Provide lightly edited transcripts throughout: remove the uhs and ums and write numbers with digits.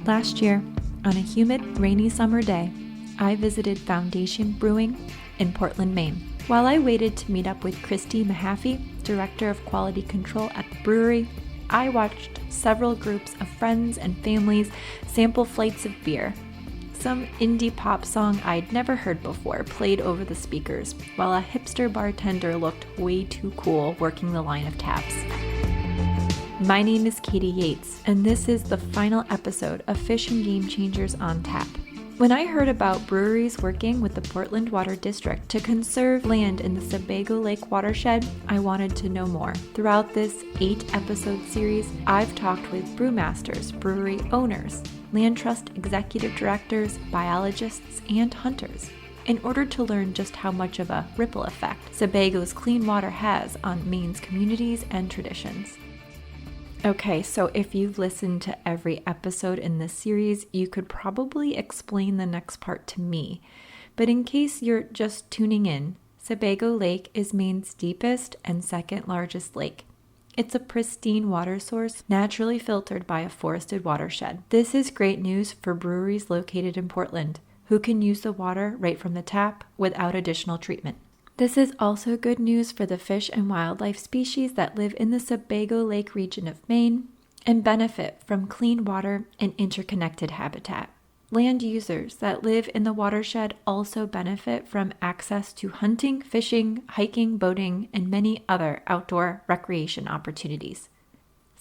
Last year, on a humid, rainy summer day, I visited Foundation Brewing in Portland, Maine. While I waited to meet up with Christy Mahaffey, Director of Quality Control at the brewery, I watched several groups of friends and families sample flights of beer. Some indie pop song I'd never heard before played over the speakers, while a hipster bartender looked way too cool working the line of taps. My name is Katie Yates, and this is the final episode of Fish and Game Changers on Tap. When I heard about breweries working with the Portland Water District to conserve land in the Sebago Lake watershed, I wanted to know more. Throughout this 8-episode series, I've talked with brewmasters, brewery owners, land trust executive directors, biologists, and hunters in order to learn just how much of a ripple effect Sebago's clean water has on Maine's communities and traditions. Okay, so if you've listened to every episode in this series, you could probably explain the next part to me. But in case you're just tuning in, Sebago Lake is Maine's deepest and second largest lake. It's a pristine water source, naturally filtered by a forested watershed. This is great news for breweries located in Portland, who can use the water right from the tap without additional treatment. This is also good news for the fish and wildlife species that live in the Sebago Lake region of Maine and benefit from clean water and interconnected habitat. Land users that live in the watershed also benefit from access to hunting, fishing, hiking, boating, and many other outdoor recreation opportunities.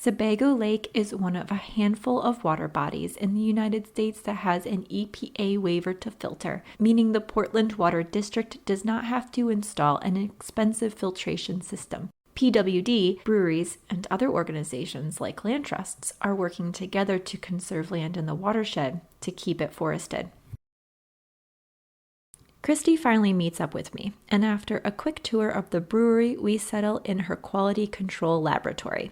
Sebago Lake is one of a handful of water bodies in the United States that has an EPA waiver to filter, meaning the Portland Water District does not have to install an expensive filtration system. PWD, breweries, and other organizations like land trusts are working together to conserve land in the watershed to keep it forested. Christy finally meets up with me, and after a quick tour of the brewery, we settle in her quality control laboratory.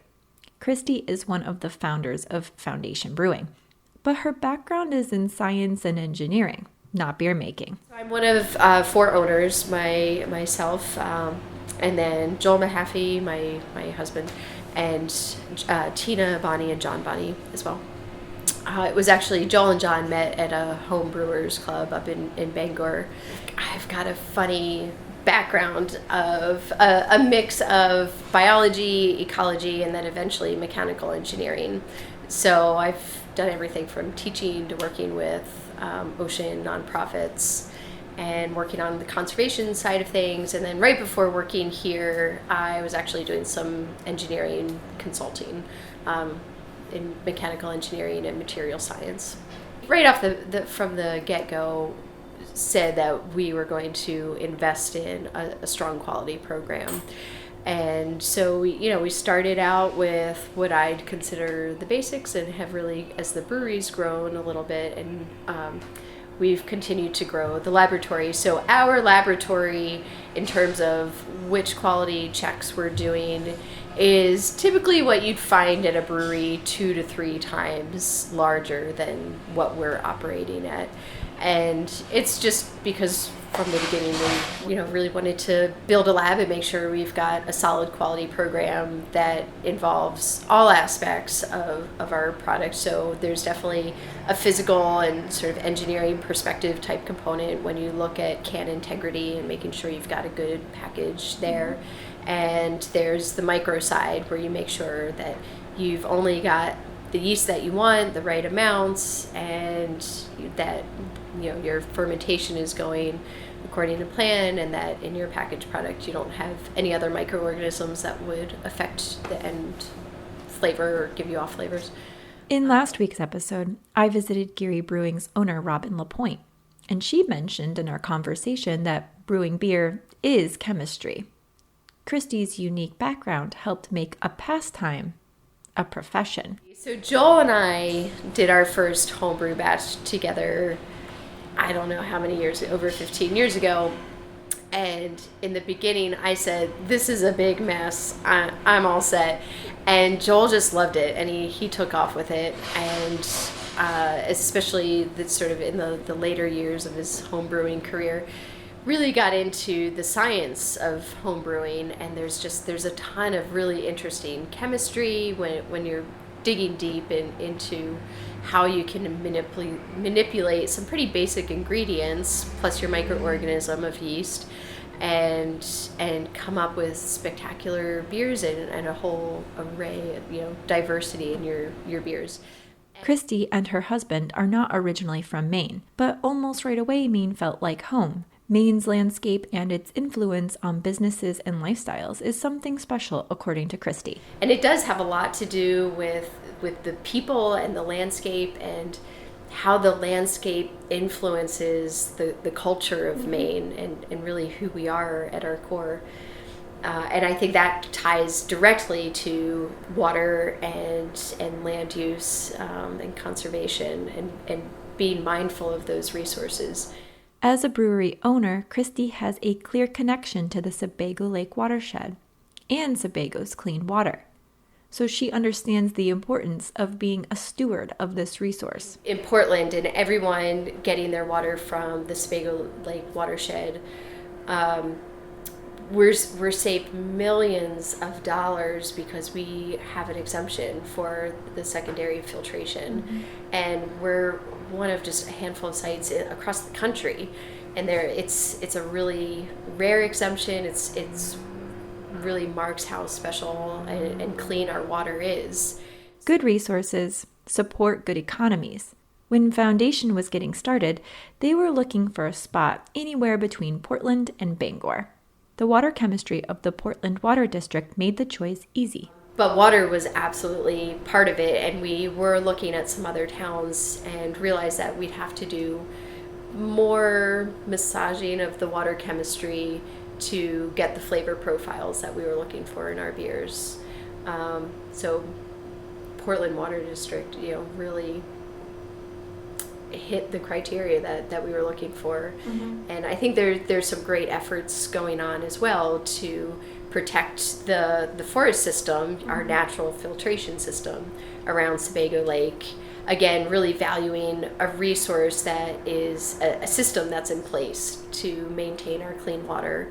Christy is one of the founders of Foundation Brewing, but her background is in science and engineering, not beer making. I'm one of 4 owners, myself, and then Joel Mahaffey, my husband, and Tina Bonney and John Bonney as well. It was actually Joel and John met at a home brewers club up in Bangor. I've got a funny background of a mix of biology, ecology, and then eventually mechanical engineering. So I've done everything from teaching to working with ocean nonprofits and working on the conservation side of things. And then right before working here, I was actually doing some engineering consulting in mechanical engineering and material science. Right off from the get-go, said that we were going to invest in a strong quality program. And so we started out with what I'd consider the basics and have really, as the brewery's grown a little bit, and we've continued to grow the laboratory. So our laboratory, in terms of which quality checks we're doing, is typically what you'd find at a brewery 2 to 3 times larger than what we're operating at. And it's just because from the beginning we really wanted to build a lab and make sure we've got a solid quality program that involves all aspects of our product. So there's definitely a physical and sort of engineering perspective type component when you look at can integrity and making sure you've got a good package there. And there's the micro side where you make sure that you've only got the yeast that you want, the right amounts, and that your fermentation is going according to plan, and that in your packaged product you don't have any other microorganisms that would affect the end flavor or give you off flavors. In last week's episode, I visited Geary Brewing's owner, Robin LaPointe, and she mentioned in our conversation that brewing beer is chemistry. Christy's unique background helped make a pastime a profession. So Joel and I did our first homebrew batch together, I don't know how many years, over 15 years ago. And in the beginning, I said, this is a big mess. I'm all set. And Joel just loved it, and he took off with it. And especially the sort of in the later years of his homebrewing career, really got into the science of homebrewing. And there's a ton of really interesting chemistry when you're digging deep into how you can manipulate some pretty basic ingredients plus your microorganism of yeast and come up with spectacular beers and a whole array of, diversity in your beers. Christy and her husband are not originally from Maine, but almost right away Maine felt like home. Maine's landscape and its influence on businesses and lifestyles is something special, according to Christy. And it does have a lot to do with the people and the landscape and how the landscape influences the culture of Maine and really who we are at our core. And I think that ties directly to water and land use and conservation and being mindful of those resources. As a brewery owner, Christy has a clear connection to the Sebago Lake watershed and Sebago's clean water. So she understands the importance of being a steward of this resource. In Portland, and everyone getting their water from the Sebago Lake watershed, we're saved millions of dollars because we have an exemption for the secondary filtration, and we're one of just a handful of sites across the country, and it's a really rare exemption. It's really marks how special and clean our water is. Good resources support good economies. When Foundation was getting started, they were looking for a spot anywhere between Portland and Bangor. The water chemistry of the Portland Water District made the choice easy. But water was absolutely part of it, and we were looking at some other towns and realized that we'd have to do more massaging of the water chemistry to get the flavor profiles that we were looking for in our beers. So Portland Water District, really hit the criteria that we were looking for. And I think there's some great efforts going on as well to protect the forest system, our natural filtration system around Sebago Lake. Again, really valuing a resource that is a system that's in place to maintain our clean water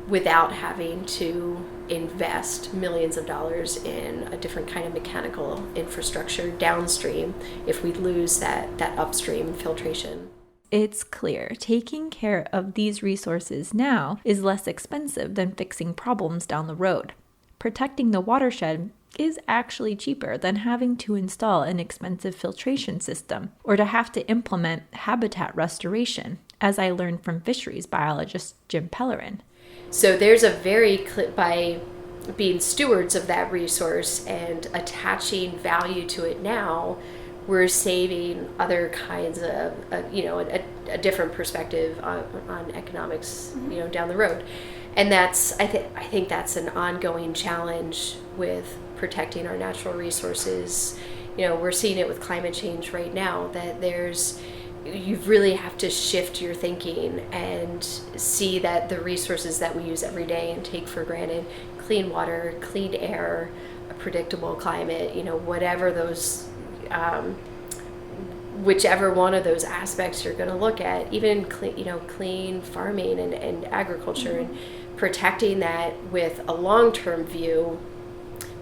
without having to invest millions of dollars in a different kind of mechanical infrastructure downstream if we lose that upstream filtration. It's clear taking care of these resources now is less expensive than fixing problems down the road. Protecting the watershed is actually cheaper than having to install an expensive filtration system or to have to implement habitat restoration, as I learned from fisheries biologist Jim Pellerin. So there's by being stewards of that resource and attaching value to it now, we're saving other kinds of, a different perspective on economics, down the road. And I think that's an ongoing challenge with protecting our natural resources. We're seeing it with climate change right now, that you really have to shift your thinking and see that the resources that we use every day and take for granted, clean water, clean air, a predictable climate, whatever those, whichever one of those aspects you're going to look at, even clean farming and agriculture, and protecting that with a long-term view,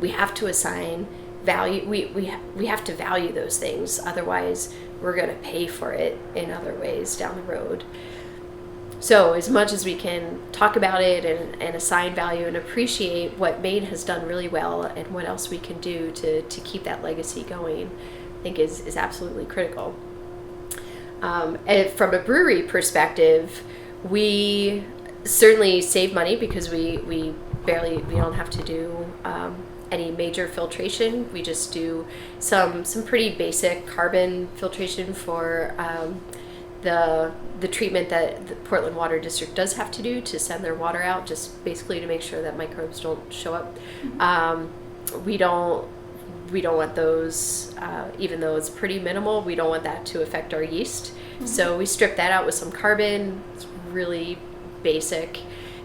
we have to assign value. We have to value those things. Otherwise, we're going to pay for it in other ways down the road. So as much as we can talk about it and assign value and appreciate what Maine has done really well and what else we can do to keep that legacy going, I think is absolutely critical. And from a brewery perspective, we certainly save money because we don't have to do any major filtration. We just do some pretty basic carbon filtration for the treatment that the Portland Water District does have to do to send their water out, just basically to make sure that microbes don't show up. We don't want those, even though it's pretty minimal, we don't want that to affect our yeast. So we strip that out with some carbon. It's really basic,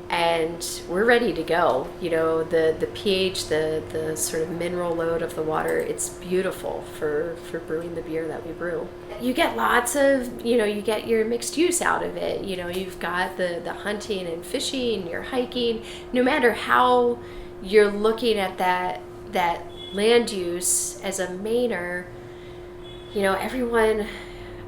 and we're ready to go. The pH, the sort of mineral load of the water, it's beautiful for brewing the beer that we brew. You get lots of, you get your mixed use out of it. You've got the hunting and fishing, you're hiking. No matter how you're looking at that land use as a Mainer, everyone,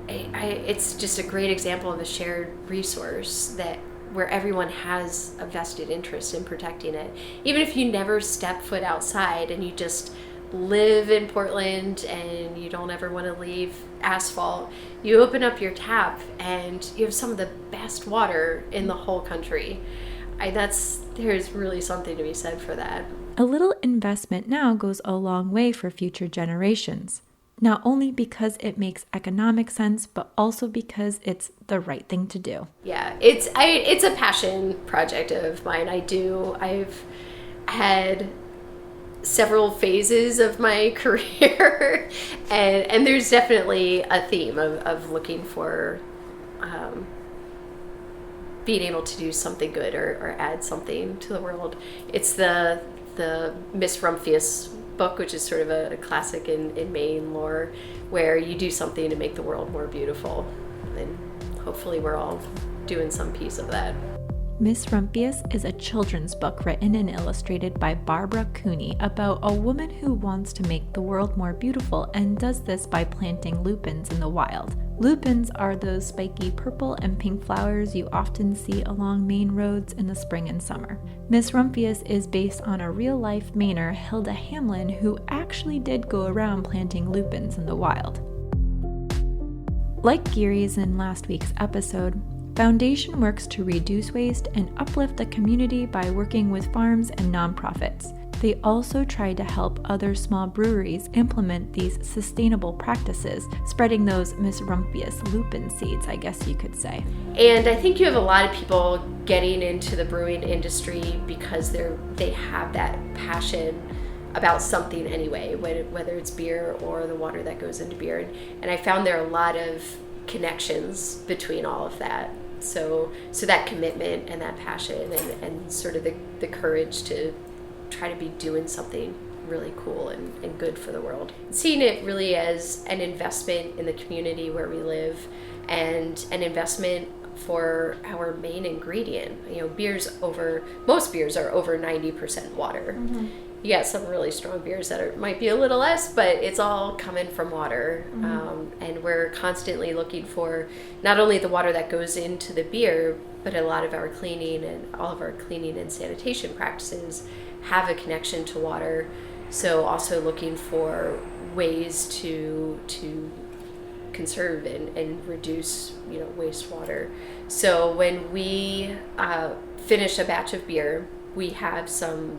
it's just a great example of a shared resource that where everyone has a vested interest in protecting it. Even if you never step foot outside and you just live in Portland and you don't ever want to leave asphalt, you open up your tap and you have some of the best water in the whole country. There's really something to be said for that. A little investment now goes a long way for future generations, not only because it makes economic sense, but also because it's the right thing to do. Yeah, it's a passion project of mine. I've had several phases of my career and there's definitely a theme of looking for being able to do something good or add something to the world. It's the Miss Rumphius book, which is sort of a classic in Maine lore, where you do something to make the world more beautiful, and hopefully we're all doing some piece of that. Miss Rumphius is a children's book written and illustrated by Barbara Cooney about a woman who wants to make the world more beautiful and does this by planting lupins in the wild. Lupins are those spiky purple and pink flowers you often see along main roads in the spring and summer. Miss Rumphius is based on a real-life Mainer, Hilda Hamlin, who actually did go around planting lupins in the wild. Like Geary's in last week's episode, Foundation works to reduce waste and uplift the community by working with farms and nonprofits. They also try to help other small breweries implement these sustainable practices, spreading those Miss Rumphius lupin seeds, I guess you could say. And I think you have a lot of people getting into the brewing industry because they have that passion about something anyway, whether it's beer or the water that goes into beer. And I found there are a lot of connections between all of that. So that commitment and that passion and sort of the courage to try to be doing something really cool and good for the world. Seeing it really as an investment in the community where we live and an investment for our main ingredient. Most beers are over 90% water. Mm-hmm. You got some really strong beers that might be a little less, but it's all coming from water. Mm-hmm. And we're constantly looking for not only the water that goes into the beer, but a lot of our cleaning and all of our cleaning and sanitation practices have a connection to water. So also looking for ways to conserve and reduce wastewater. So when we finish a batch of beer, we have some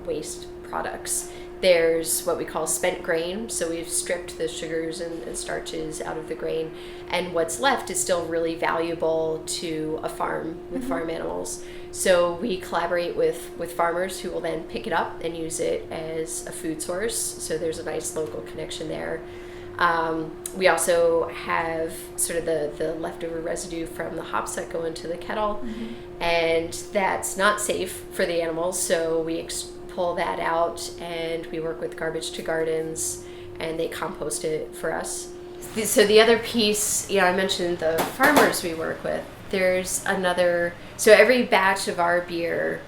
waste products. There's what we call spent grain, so we've stripped the sugars and starches out of the grain, and what's left is still really valuable to a farm with mm-hmm. farm animals. So we collaborate with farmers who will then pick it up and use it as a food source, so there's a nice local connection there. We also have sort of the leftover residue from the hops that go into the kettle, mm-hmm. and that's not safe for the animals, so we pull that out and we work with Garbage to Gardens and they compost it for us. So the other piece, I mentioned the farmers we work with. There's so every batch of our beer,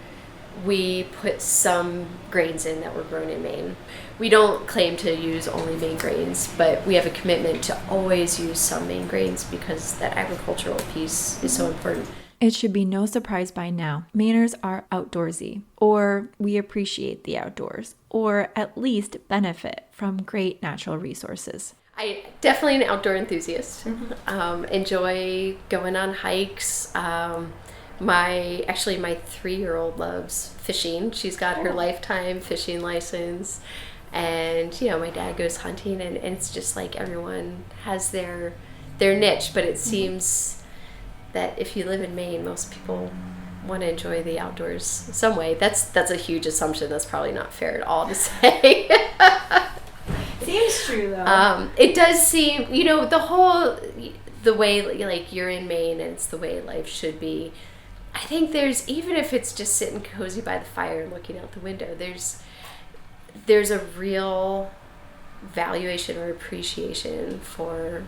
we put some grains in that were grown in Maine. We don't claim to use only Maine grains, but we have a commitment to always use some Maine grains because that agricultural piece is so important. It should be no surprise by now, Mainers are outdoorsy, or we appreciate the outdoors, or at least benefit from great natural resources. I definitely an outdoor enthusiast. Mm-hmm. Enjoy going on hikes. My 3-year-old loves fishing. She's got her lifetime fishing license. And, my dad goes hunting, and it's just like everyone has their niche, but it seems that if you live in Maine, most people want to enjoy the outdoors some way. That's a huge assumption. That's probably not fair at all to say. Seems true, though. It does seem, the way, like, you're in Maine and it's the way life should be. I think even if it's just sitting cozy by the fire and looking out the window, there's a real valuation or appreciation for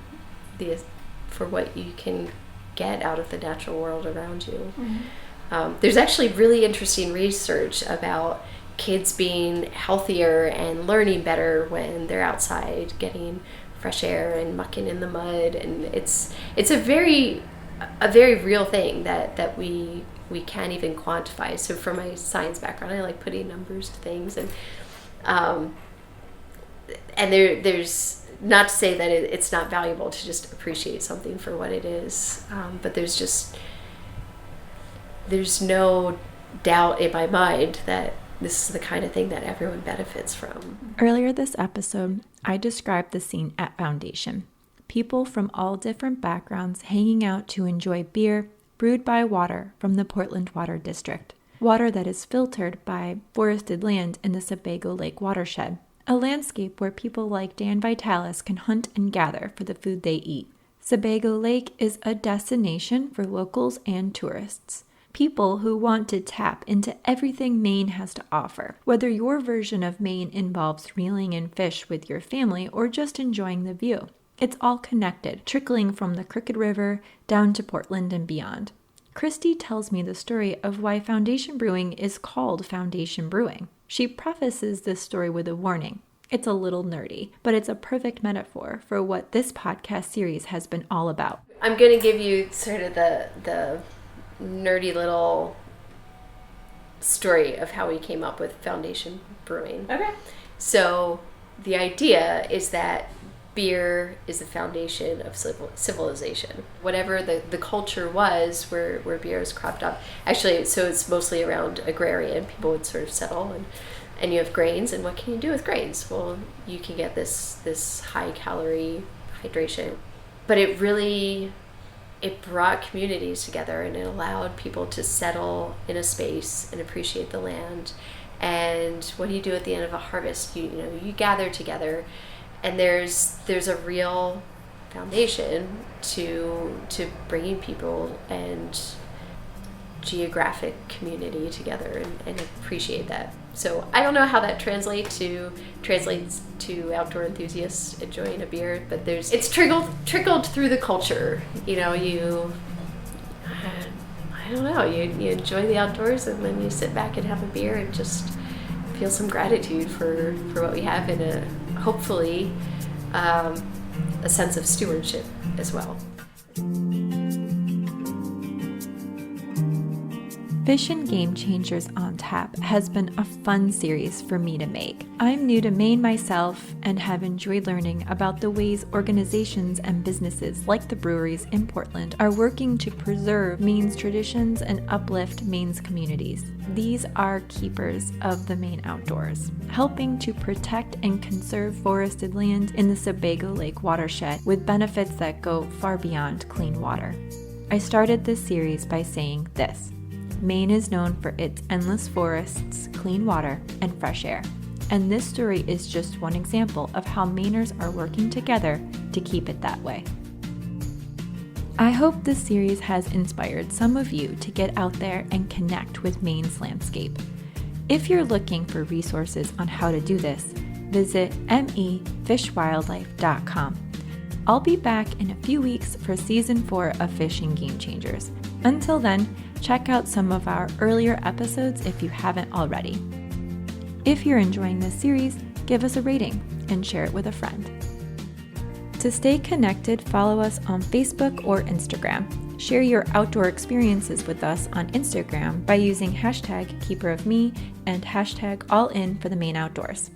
what you can get out of the natural world around you. Mm-hmm. There's actually really interesting research about kids being healthier and learning better when they're outside getting fresh air and mucking in the mud. And it's a very real thing that we can't even quantify. So from my science background, I like putting numbers to things, and there's not to say that it's not valuable to just appreciate something for what it is, but there's no doubt in my mind that this is the kind of thing that everyone benefits from. Earlier this episode, I described the scene at Foundation. People from all different backgrounds hanging out to enjoy beer brewed by water from the Portland Water District. Water that is filtered by forested land in the Sebago Lake watershed. A landscape where people like Dan Vitalis can hunt and gather for the food they eat. Sebago Lake is a destination for locals and tourists. People who want to tap into everything Maine has to offer. Whether your version of Maine involves reeling in fish with your family or just enjoying the view. It's all connected, trickling from the Crooked River down to Portland and beyond. Christy tells me the story of why Foundation Brewing is called Foundation Brewing. She prefaces this story with a warning. It's a little nerdy, but it's a perfect metaphor for what this podcast series has been all about. I'm going to give you sort of the nerdy little story of how we came up with Foundation Brewing. Okay. So the idea is that beer is the foundation of civilization. Whatever the culture was where beer is cropped up. Actually, so it's mostly around agrarian. People would sort of settle, and you have grains, and what can you do with grains? Well, you can get this high calorie hydration. But it brought communities together, and it allowed people to settle in a space and appreciate the land. And what do you do at the end of a harvest? You gather together. And there's a real foundation to bringing people and geographic community together and appreciate that. So I don't know how that translates to outdoor enthusiasts enjoying a beer, but it's trickled through the culture. I don't know, you enjoy the outdoors, and then you sit back and have a beer and just feel some gratitude for what we have, in hopefully a sense of stewardship as well. Fish and Game Changers on Tap has been a fun series for me to make. I'm new to Maine myself and have enjoyed learning about the ways organizations and businesses like the breweries in Portland are working to preserve Maine's traditions and uplift Maine's communities. These are keepers of the Maine outdoors, helping to protect and conserve forested land in the Sebago Lake watershed with benefits that go far beyond clean water. I started this series by saying this: Maine is known for its endless forests, clean water, and fresh air. And this story is just one example of how Mainers are working together to keep it that way. I hope this series has inspired some of you to get out there and connect with Maine's landscape. If you're looking for resources on how to do this, visit mefishwildlife.com. I'll be back in a few weeks for Season 4 of Fish and Game Changers. Until then, check out some of our earlier episodes if you haven't already. If you're enjoying this series, give us a rating and share it with a friend. To stay connected, follow us on Facebook or Instagram. Share your outdoor experiences with us on Instagram by using #KeeperOfMe and #AllInForTheMaine Outdoors.